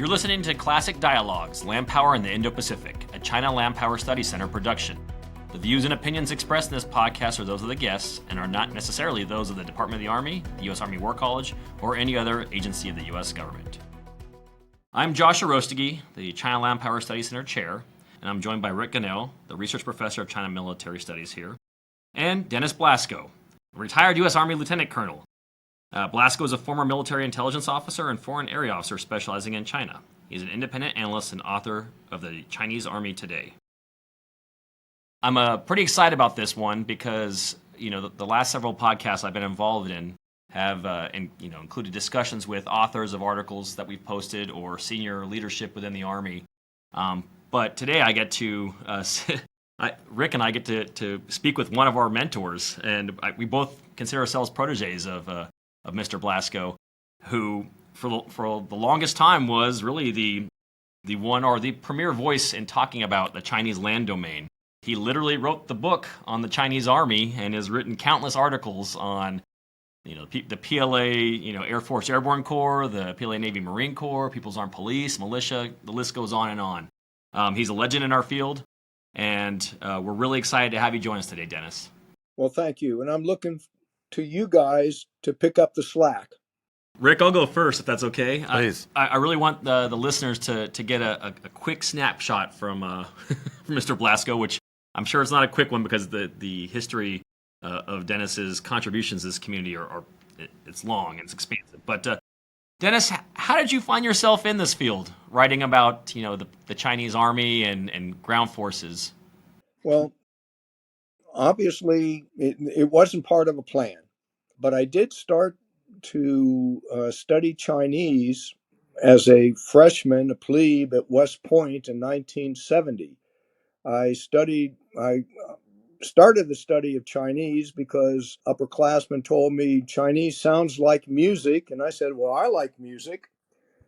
You're listening to Classic Dialogues, Landpower in the Indo-Pacific, a China Landpower Study Center production. The views and opinions expressed in this podcast are those of the guests and are not necessarily those of the Department of the Army, the U.S. Army War College, or any other agency of the U.S. government. I'm Josh Arostegui, the China Landpower Study Center chair, and I'm joined by Rick Gunnell, the research professor of China Military Studies here, and Dennis Blasko, a retired U.S. Army Lieutenant Colonel. Blasko is a former military intelligence officer and foreign area officer specializing in China. He's an independent analyst and author of the Chinese Army Today. I'm pretty excited about this one because the last several podcasts I've been involved in have included discussions with authors of articles that we've posted or senior leadership within the Army. But today I get to Rick and I get to speak with one of our mentors, and we both consider ourselves proteges of Mr. Blasko, who for the longest time was really the one or the premier voice in talking about the Chinese land domain. He literally wrote the book on the Chinese Army and has written countless articles on the PLA, Air Force Airborne Corps, the PLA Navy Marine Corps, People's Armed Police, militia. The list goes on and on. He's a legend in our field, and we're really excited to have you join us today, Dennis. Well, thank you. And I'm looking to you guys to pick up the slack. Rick, I'll go first if that's okay. Please. I really want the listeners to get a quick snapshot from Mr. Blasko, which I'm sure it's not a quick one because the history of Dennis's contributions to this community it's long and it's expansive. But Dennis, how did you find yourself in this field, writing about the Chinese Army and ground forces? Well, obviously, it wasn't part of a plan, but I did start to study Chinese as a freshman, a plebe at West Point in 1970. I started the study of Chinese because upperclassmen told me Chinese sounds like music, and I said, "Well, I like music,"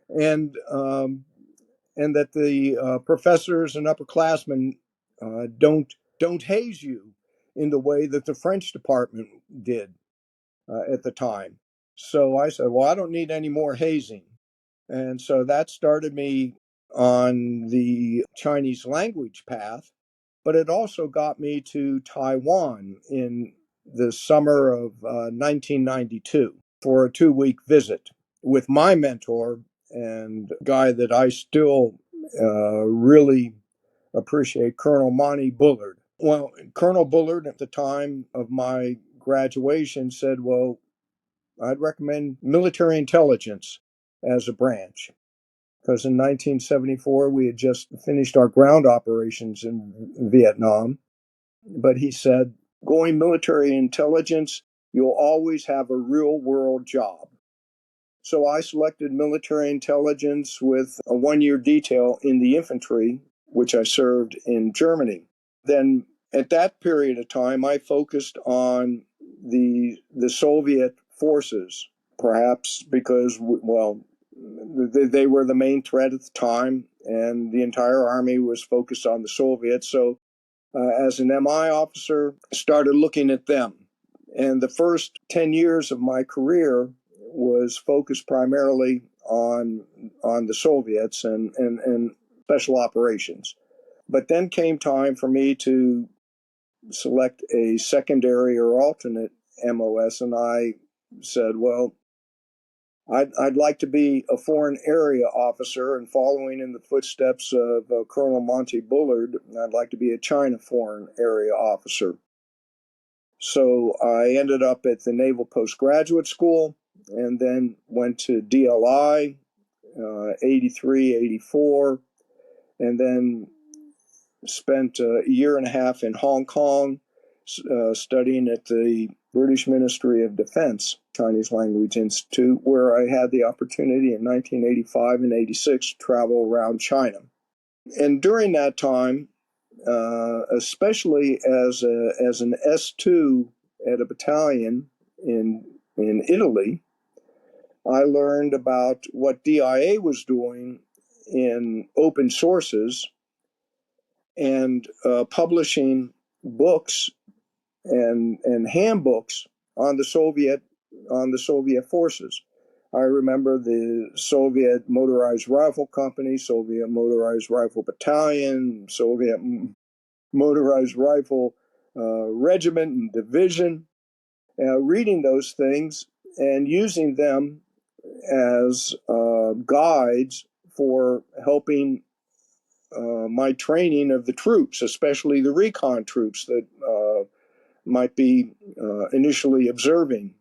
and that the professors and upperclassmen don't haze you in the way that the French department did at the time. So I said, well, I don't need any more hazing. And so that started me on the Chinese language path, but it also got me to Taiwan in the summer of 1992 for a 2-week visit with my mentor and guy that I still really appreciate, Colonel Monty Bullard. Well, Colonel Bullard at the time of my graduation said, well, I'd recommend military intelligence as a branch, because in 1974 we had just finished our ground operations in Vietnam. But he said, going military intelligence, you'll always have a real world job. So I selected military intelligence with a 1-year detail in the infantry, which I served in Germany. Then at that period of time, I focused on the Soviet forces, perhaps because, well, they were the main threat at the time, and the entire army was focused on the Soviets. So as an MI officer, started looking at them. And the first 10 years of my career was focused primarily on the Soviets and special operations. But then came time for me to select a secondary or alternate MOS, and I said, well, I'd like to be a foreign area officer, and following in the footsteps of Colonel Monty Bullard, I'd like to be a China foreign area officer. So I ended up at the Naval Postgraduate School and then went to DLI, 83, 84, and then spent a year and a half in Hong Kong studying at the British Ministry of Defense Chinese Language Institute, where I had the opportunity in 1985 and 86 to travel around China. And during that time, especially as an S2 at a battalion in Italy, I learned about what DIA was doing in open sources and publishing books and handbooks on the Soviet forces. I remember the Soviet Motorized Rifle Company, Soviet Motorized Rifle Battalion, Soviet Motorized Rifle Regiment and Division, reading those things and using them as guides for helping my training of the troops, especially the recon troops that might be initially observing.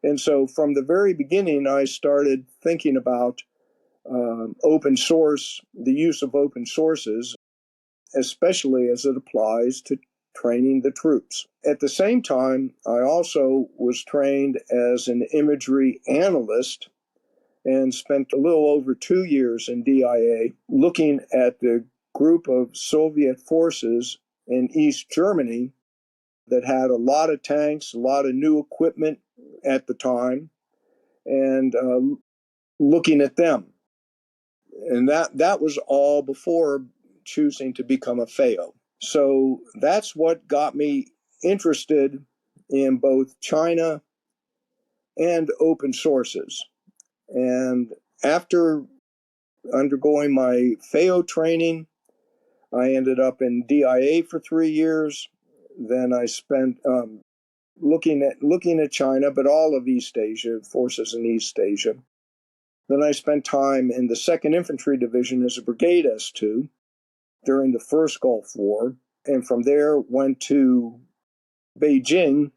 And so from the very beginning, I started thinking about open source, the use of open sources, especially as it applies to training the troops. At the same time, I also was trained as an imagery analyst and spent a little over 2 years in DIA looking at the group of Soviet forces in East Germany that had a lot of tanks, a lot of new equipment at the time, and looking at them. And that was all before choosing to become a FAO. So that's what got me interested in both China and open sources. And after undergoing my FAO training, I ended up in DIA for 3 years. Then I spent looking at China, but all of East Asia, forces in East Asia. Then I spent time in the 2nd Infantry Division as a brigade S2 during the first Gulf War, and from there went to Beijing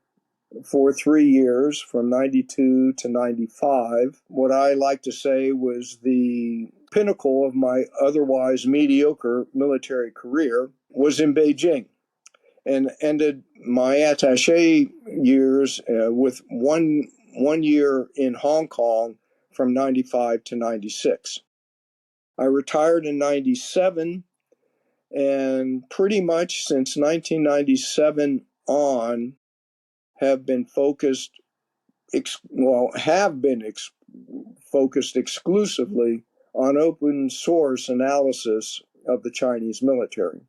for 3 years, from 92 to 95. What I like to say was the pinnacle of my otherwise mediocre military career was in Beijing, and ended my attaché years with one year in Hong Kong from 95 to 96. I retired in 97, and pretty much since 1997 on have been focused focused exclusively on open source analysis of the Chinese military.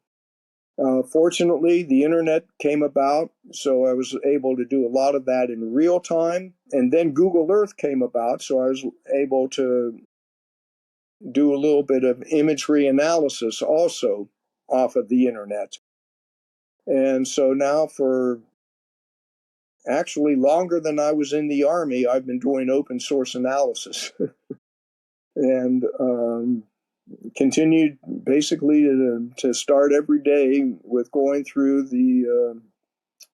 Fortunately, the internet came about, so I was able to do a lot of that in real time. And then Google Earth came about, so I was able to do a little bit of imagery analysis also off of the internet. And so now, for actually longer than I was in the Army, I've been doing open source analysis. And continued basically to start every day with going through the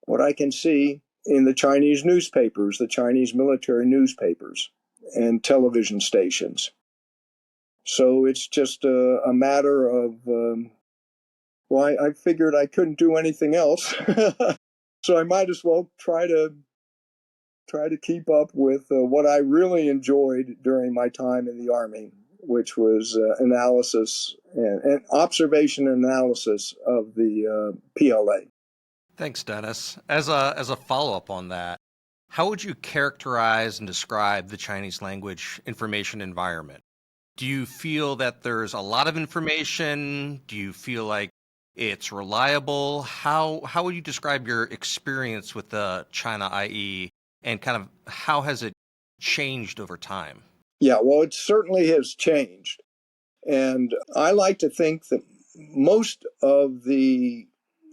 what I can see in the Chinese newspapers, the Chinese military newspapers and television stations. So it's just a matter of, I figured I couldn't do anything else. So I might as well try to keep up with what I really enjoyed during my time in the Army, which was analysis and observation analysis of the PLA. Thanks, Dennis. As a follow-up on that, how would you characterize and describe the Chinese language information environment? Do you feel that there's a lot of information? Do you feel like it's reliable? How would you describe your experience with the China IE, and kind of how has it changed over time? Yeah, well, it certainly has changed. And I like to think that most of the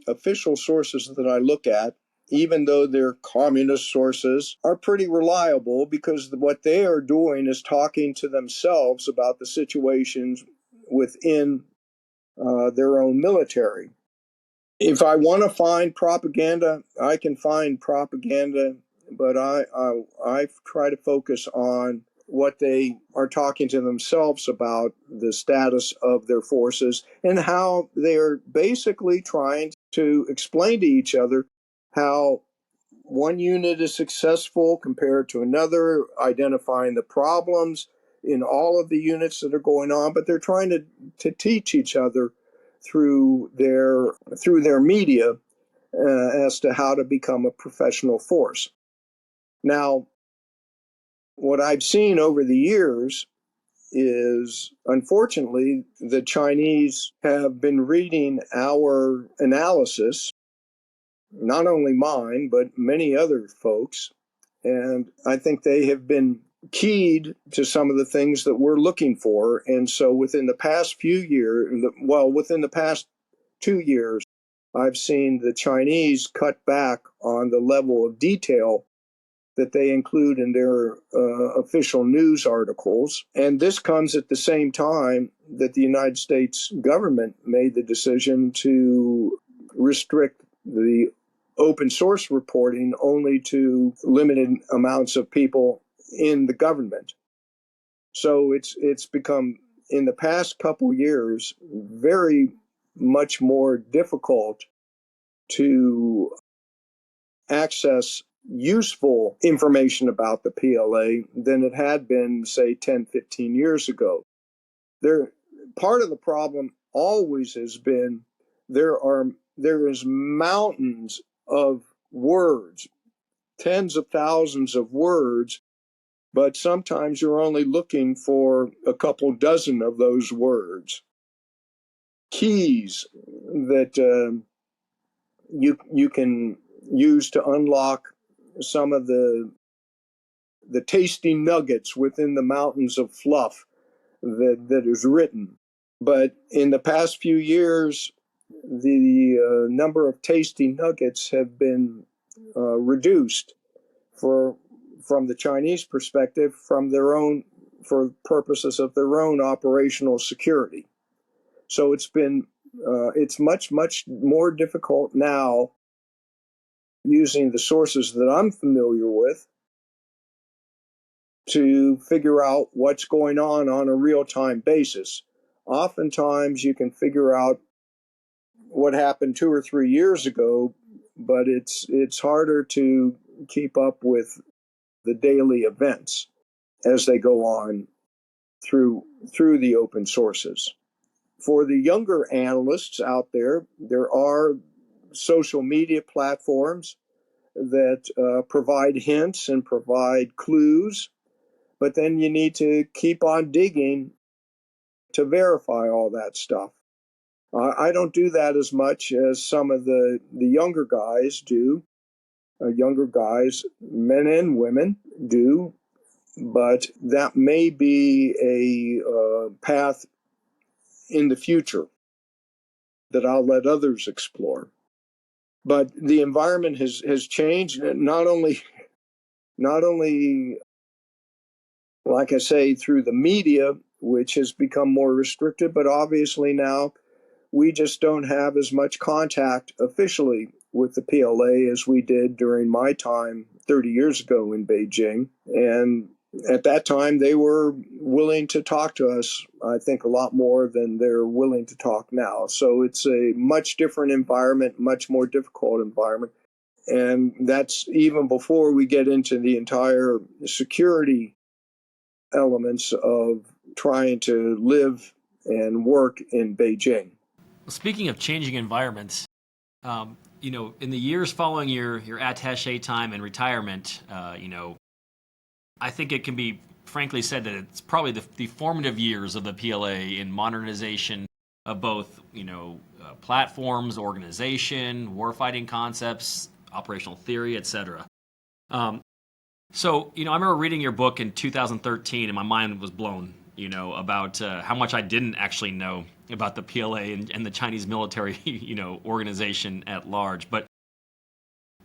official sources that I look at, even though they're communist sources, are pretty reliable, because what they are doing is talking to themselves about the situations within their own military. If I want to find propaganda, I can find propaganda, but I try to focus on what they are talking to themselves about, the status of their forces, and how they are basically trying to explain to each other how one unit is successful compared to another, identifying the problems in all of the units that are going on, but they're trying to teach each other through their media as to how to become a professional force. Now, what I've seen over the years is, unfortunately, the Chinese have been reading our analysis, not only mine, but many other folks. And I think they have been keyed to some of the things that we're looking for. And so within the past 2 years, I've seen the Chinese cut back on the level of detail that they include in their official news articles. And this comes at the same time that the United States government made the decision to restrict the open source reporting only to limited amounts of people in the government. So it's become, in the past couple years, very much more difficult to access useful information about the PLA than it had been, say, 10, 15 years ago. Part of the problem always has been there is mountains of words, tens of thousands of words, but sometimes you're only looking for a couple dozen of those words. Keys that you can use to unlock some of the tasty nuggets within the mountains of fluff that is written. But in the past few years, the number of tasty nuggets have been reduced from the Chinese perspective, for purposes of their own operational security. So it's much more difficult now, using the sources that I'm familiar with, to figure out what's going on a real-time basis. Oftentimes you can figure out what happened 2 or 3 years ago, but it's harder to keep up with the daily events as they go on through the open sources. For the younger analysts out there, there are social media platforms that provide hints and provide clues, but then you need to keep on digging to verify all that stuff. I don't do that as much as some of the younger guys do. Younger guys, men and women, do, but that may be a path in the future that I'll let others explore. But the environment has changed, not only, like I say, through the media, which has become more restricted, but obviously now we just don't have as much contact officially with the PLA as we did during my time 30 years ago in Beijing. And at that time, they were willing to talk to us, I think, a lot more than they're willing to talk now. So it's a much different environment, much more difficult environment. And that's even before we get into the entire security elements of trying to live and work in Beijing. Speaking of changing environments, in the years following your attaché time and retirement, I think it can be frankly said that it's probably the formative years of the PLA in modernization of both, platforms, organization, warfighting concepts, operational theory, etc. So, I remember reading your book in 2013, and my mind was blown, about how much I didn't actually know about the PLA and the Chinese military, organization at large. But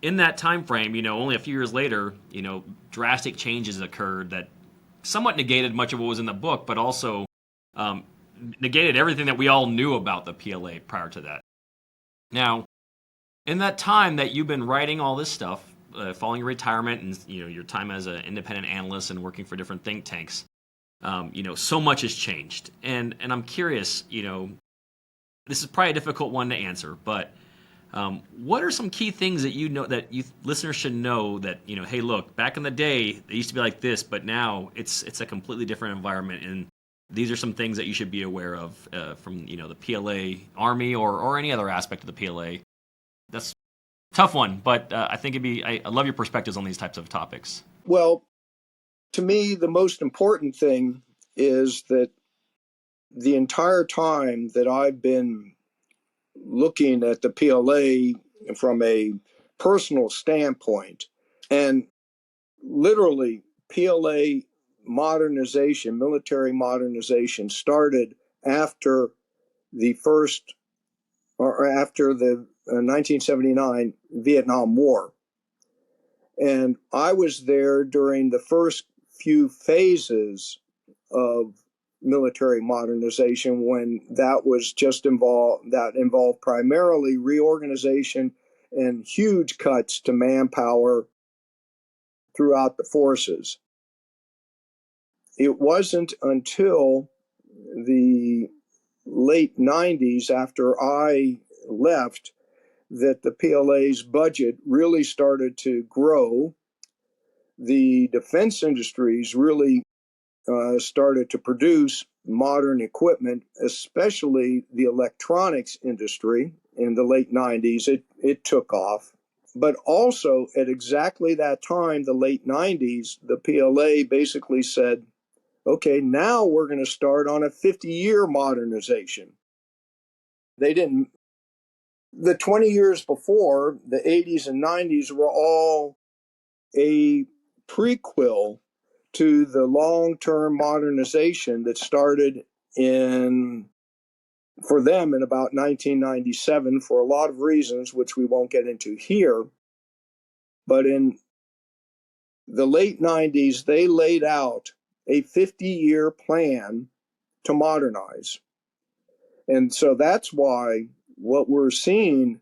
in that time frame, only a few years later, drastic changes occurred that somewhat negated much of what was in the book, but also negated everything that we all knew about the PLA prior to that. Now, in that time that you've been writing all this stuff, following your retirement and your time as an independent analyst and working for different think tanks, so much has changed. And I'm curious, this is probably a difficult one to answer, but what are some key things that that listeners should know that, hey, look, back in the day, it used to be like this, but now it's a completely different environment, and these are some things that you should be aware of from, the PLA Army or any other aspect of the PLA. That's a tough one, but I think I love your perspectives on these types of topics. Well, to me, the most important thing is that the entire time that I've been looking at the PLA from a personal standpoint, and literally PLA modernization, military modernization, started after the first, or after the 1979 Vietnam War. And I was there during the first few phases of military modernization, when that involved primarily reorganization and huge cuts to manpower throughout the forces. It wasn't until the late 90s, after I left, that the PLA's budget really started to grow. The defense industries really started to produce modern equipment, especially the electronics industry. In the late 90s, it took off. But also at exactly that time, the late 90s, the PLA basically said, okay, now we're going to start on a 50-year modernization. They didn't. The 20 years before, the 80s and 90s, were all a prequel to the long-term modernization that started for them in about 1997, for a lot of reasons, which we won't get into here. But in the late 90s, they laid out a 50-year plan to modernize. And so that's why what we're seeing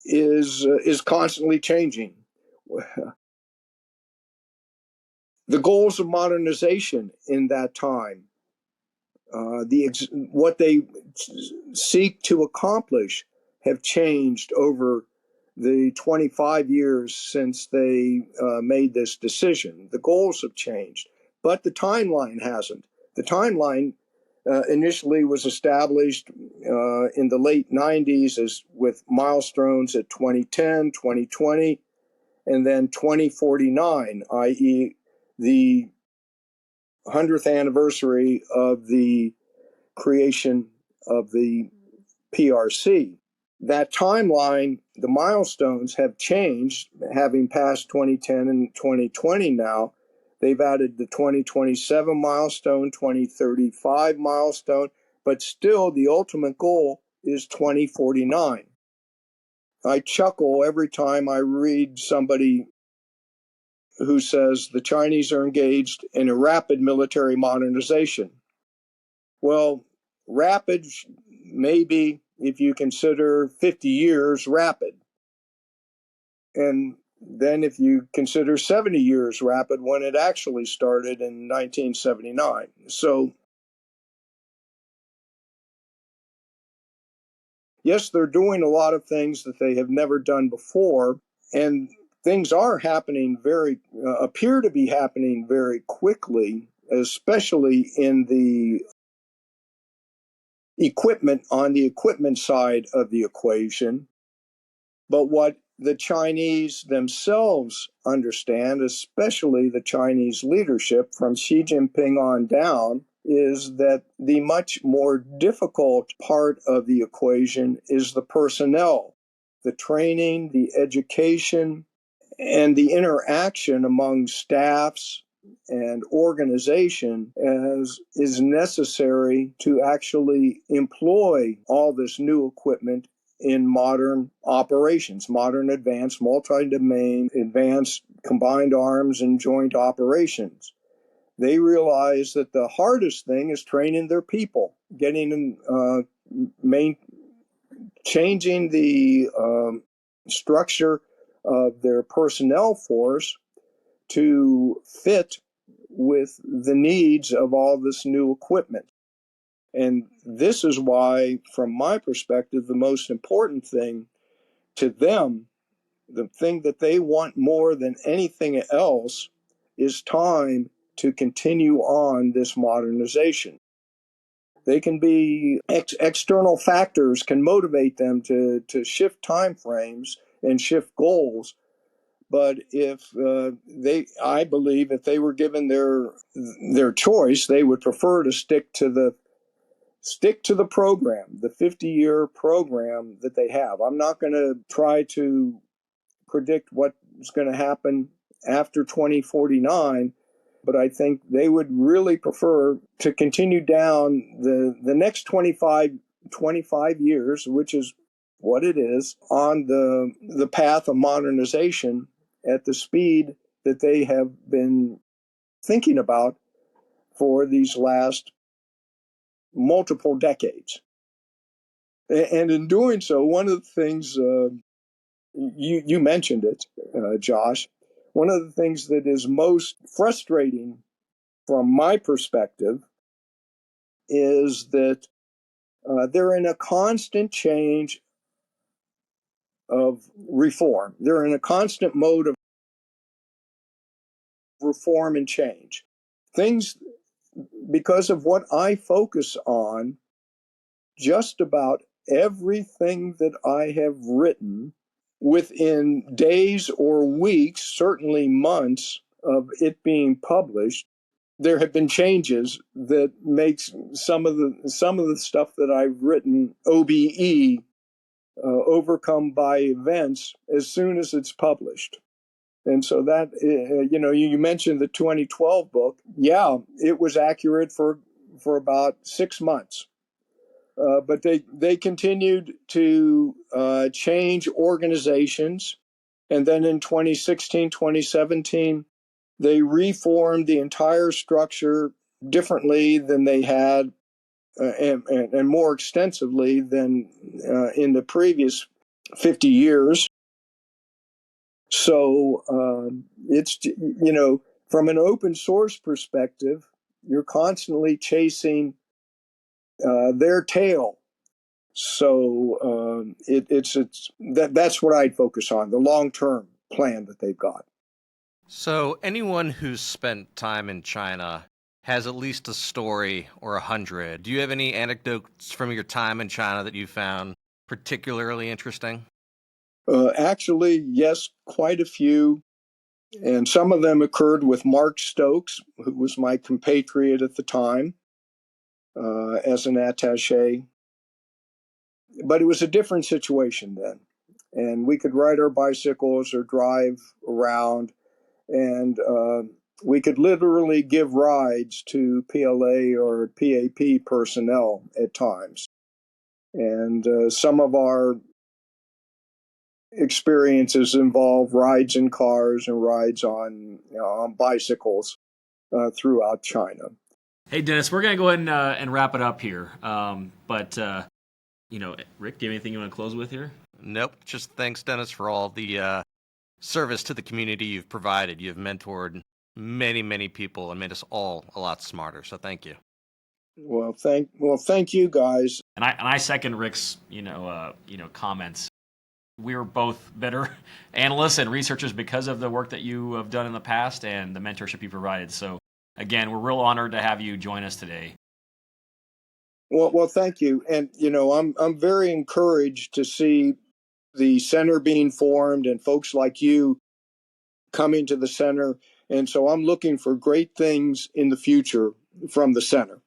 is constantly changing. The goals of modernization in that time, what they seek to accomplish, have changed over the 25 years since they made this decision. The goals have changed, but the timeline hasn't. The timeline initially was established in the late 90s as with milestones at 2010, 2020, and then 2049, i.e., the 100th anniversary of the creation of the PRC. That timeline, the milestones have changed, having passed 2010 and 2020 now. They've added the 2027 milestone, 2035 milestone, but still the ultimate goal is 2049. I chuckle every time I read somebody who says the Chinese are engaged in a rapid military modernization. Well, rapid, maybe if you consider 50 years rapid. And then if you consider 70 years rapid, when it actually started in 1979. So, yes, they're doing a lot of things that they have never done before, and things are happening appear to be happening very quickly, especially in the equipment, on the equipment side of the equation. But what the Chinese themselves understand, especially the Chinese leadership from Xi Jinping on down, is that the much more difficult part of the equation is the personnel, the training, the education, and the interaction among staffs and organization as is necessary to actually employ all this new equipment in modern operations, modern advanced multi-domain, advanced combined arms and joint operations. They realize that the hardest thing is training their people, changing the structure of their personnel force to fit with the needs of all this new equipment. And this is why, from my perspective, the most important thing to them, the thing that they want more than anything else, is time to continue on this modernization. They can be external factors can motivate them to shift time frames and shift goals. But I believe if they were given their choice, they would prefer to stick to the program, the 50-year program that they have. I'm not going to try to predict what's going to happen after 2049, but I think they would really prefer to continue down the next 25 years, which is what it is, on the path of modernization at the speed that they have been thinking about for these last multiple decades. And in doing so, one of the things, you mentioned it, Josh, one of the things that is most frustrating from my perspective is that they're in a constant change of reform. They're in a constant mode of reform and change. Things, because of what I focus on, just about everything that I have written within days or weeks, certainly months of it being published, there have been changes that makes some of the stuff that I've written OBE, overcome by events, as soon as it's published. And so that, you mentioned the 2012 book. Yeah, it was accurate for about 6 months. But they continued to change organizations. And then in 2016, 2017, they reformed the entire structure differently than they had and more extensively than in the previous 50 years. So it's, from an open source perspective, you're constantly chasing their tail. So that's what I'd focus on, the long-term plan that they've got. So anyone who's spent time in China has at least a story or 100. Do you have any anecdotes from your time in China that you found particularly interesting? Actually, yes, quite a few. And some of them occurred with Mark Stokes, who was my compatriot at the time, as an attaché. But it was a different situation then. And we could ride our bicycles or drive around, and we could literally give rides to PLA or PAP personnel at times. And some of our experiences involve rides in cars and rides on bicycles throughout China. Hey, Dennis, we're going to go ahead and wrap it up here. But Rick, do you have anything you want to close with here? Nope. Just thanks, Dennis, for all the service to the community you've provided. You've mentored many, many people and made us all a lot smarter. So thank you. Well, thank you guys. And I second Rick's comments. We're both better analysts and researchers because of the work that you have done in the past and the mentorship you provided. So again, we're real honored to have you join us today. Well, thank you. And I'm very encouraged to see the center being formed and folks like you coming to the center. And so I'm looking for great things in the future from the center.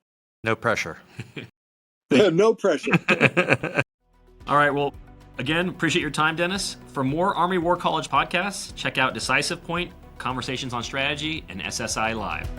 No pressure. No pressure. All right. Well, again, appreciate your time, Dennis. For more Army War College podcasts, check out Decisive Point, Conversations on Strategy, and SSI Live.